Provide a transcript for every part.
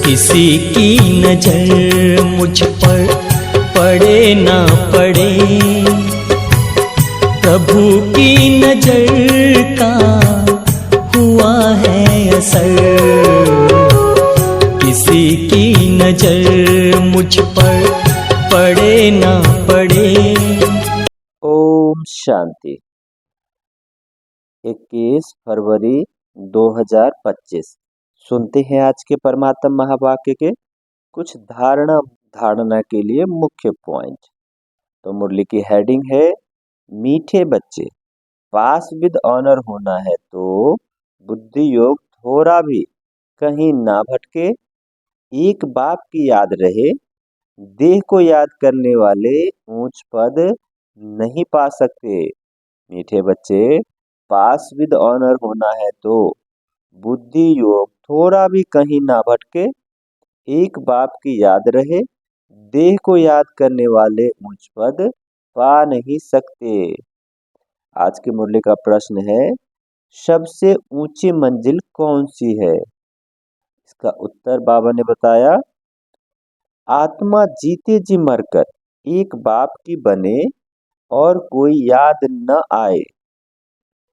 किसी की नजर मुझ पर पड़े ना पड़े, प्रभु की नजर का हुआ है असर। किसी की नजर मुझ पर पड़े ना पड़े। ओम शांति। 21 फरवरी 2025। सुनते हैं आज के परमात्म महावाक्य के कुछ धारणा के लिए मुख्य पॉइंट। तो मुरली की हेडिंग है मीठे बच्चे, पास विद ऑनर होना है तो बुद्धि योग थोड़ा भी कहीं ना भटके, एक बाप की याद रहे, देह को याद करने वाले ऊंच पद नहीं पा सकते। मीठे बच्चे, पास विद ऑनर होना है तो बुद्धि योग थोड़ा भी कहीं ना भटके, एक बाप की याद रहे, देह को याद करने वाले ऊंच पद पा नहीं सकते। आज की मुरली का प्रश्न है सबसे ऊंची मंजिल कौन सी है? इसका उत्तर बाबा ने बताया आत्मा जीते जी मरकर एक बाप की बने और कोई याद न आए।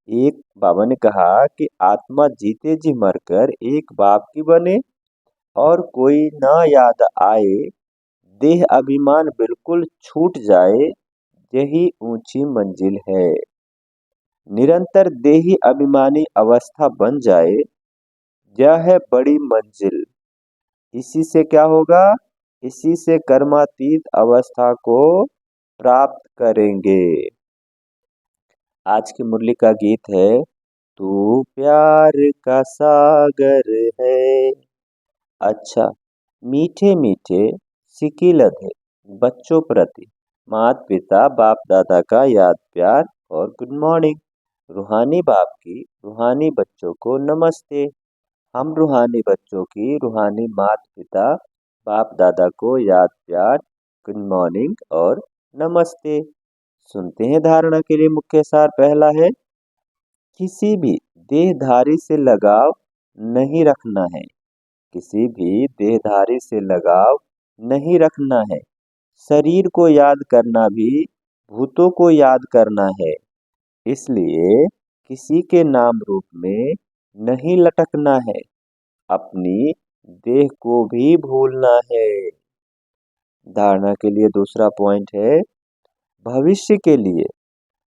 एक बाबा ने कहा कि आत्मा जीते जी मरकर एक बाप की बने और कोई न याद आए, देह अभिमान बिल्कुल छूट जाए, यही ऊंची मंजिल है। निरंतर देही अभिमानी अवस्था बन जाए, यह है बड़ी मंजिल। इसी से क्या होगा? इसी से कर्मातीत अवस्था को प्राप्त करेंगे। आज की मुरली का गीत है तू प्यार का सागर है। अच्छा, मीठे मीठे सिकिलत है बच्चों प्रति माता पिता बाप दादा का याद प्यार और गुड मॉर्निंग। रूहानी बाप की रूहानी बच्चों को नमस्ते। हम रूहानी बच्चों की रूहानी माता पिता बाप दादा को याद प्यार, गुड मॉर्निंग और नमस्ते। सुनते हैं धारणा के लिए मुख्य सार। पहला है किसी भी देहधारी से लगाव नहीं रखना है। किसी भी देहधारी से लगाव नहीं रखना है। शरीर को याद करना भी भूतों को याद करना है, इसलिए किसी के नाम रूप में नहीं लटकना है। अपनी देह को भी भूलना है। धारणा के लिए दूसरा पॉइंट है भविष्य के लिए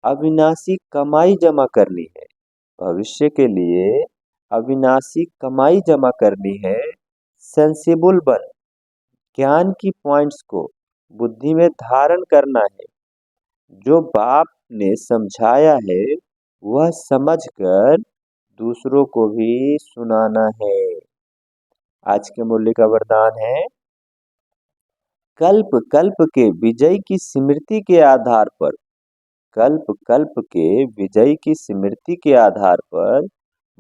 अविनाशी कमाई जमा करनी है। भविष्य के लिए अविनाशी कमाई जमा करनी है। सेंसिबल बन ज्ञान की पॉइंट्स को बुद्धि में धारण करना है। जो बाप ने समझाया है वह समझकर दूसरों को भी सुनाना है। आज के मुरली का वरदान है कल्प कल्प के विजय की स्मृति के आधार पर, कल्प कल्प के विजय की स्मृति के आधार पर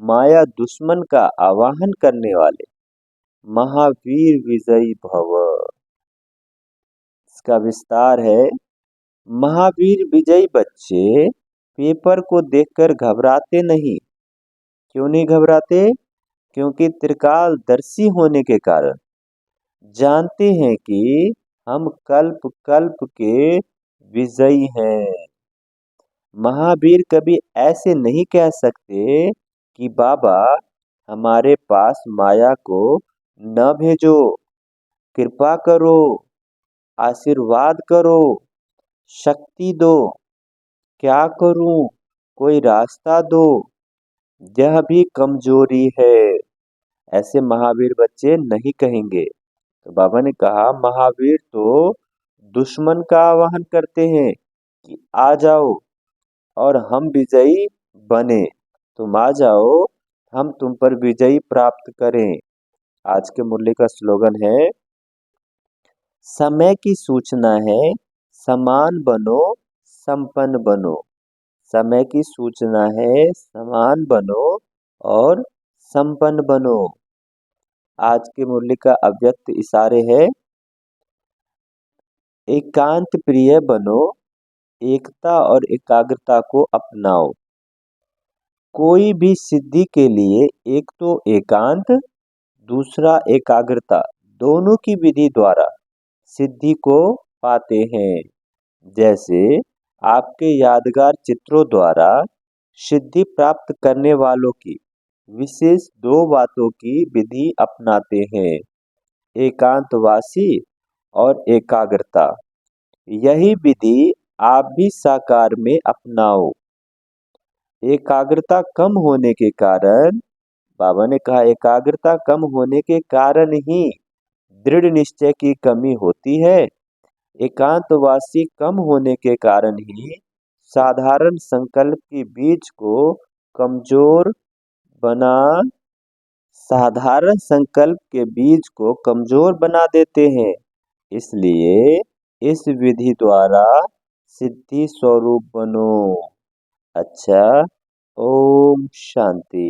माया दुश्मन का आवाहन करने वाले महावीर विजयी भव। इसका विस्तार है महावीर विजयी बच्चे पेपर को देखकर घबराते नहीं। क्यों नहीं घबराते? क्योंकि त्रिकालदर्शी होने के कारण जानते हैं कि हम कल्प कल्प के विजयी हैं। महावीर कभी ऐसे नहीं कह सकते कि बाबा हमारे पास माया को न भेजो, कृपा करो, आशीर्वाद करो, शक्ति दो, क्या करूं, कोई रास्ता दो, यह भी कमजोरी है। ऐसे महावीर बच्चे नहीं कहेंगे। तो बाबा ने कहा महावीर तो दुश्मन का आवाहन करते हैं कि आ जाओ और हम विजयी बने। तुम आ जाओ, हम तुम पर विजयी प्राप्त करें। आज के मुरली का स्लोगन है समय की सूचना है समान बनो संपन्न बनो। समय की सूचना है समान बनो और संपन्न बनो। आज के मुरली का अव्यक्त इशारे है एकांत प्रिय बनो, एकता और एकाग्रता को अपनाओ। कोई भी सिद्धि के लिए एक तो एकांत, दूसरा एकाग्रता। दोनों की विधि द्वारा सिद्धि को पाते हैं। जैसे आपके यादगार चित्रों द्वारा सिद्धि प्राप्त करने वालों की विशेष दो बातों की विधि अपनाते हैं, एकांतवासी और एकाग्रता। यही विधि आप भी साकार में अपनाओ। एकाग्रता कम होने के कारण, बाबा ने कहा, एकाग्रता कम होने के कारण ही दृढ़ निश्चय की कमी होती है। एकांतवासी कम होने के कारण ही साधारण संकल्प के बीज को कमजोर बना साधारण संकल्प के बीज को कमजोर बना देते हैं। इसलिए इस विधि द्वारा सिद्धि स्वरूप बनो। अच्छा, ओम शांति।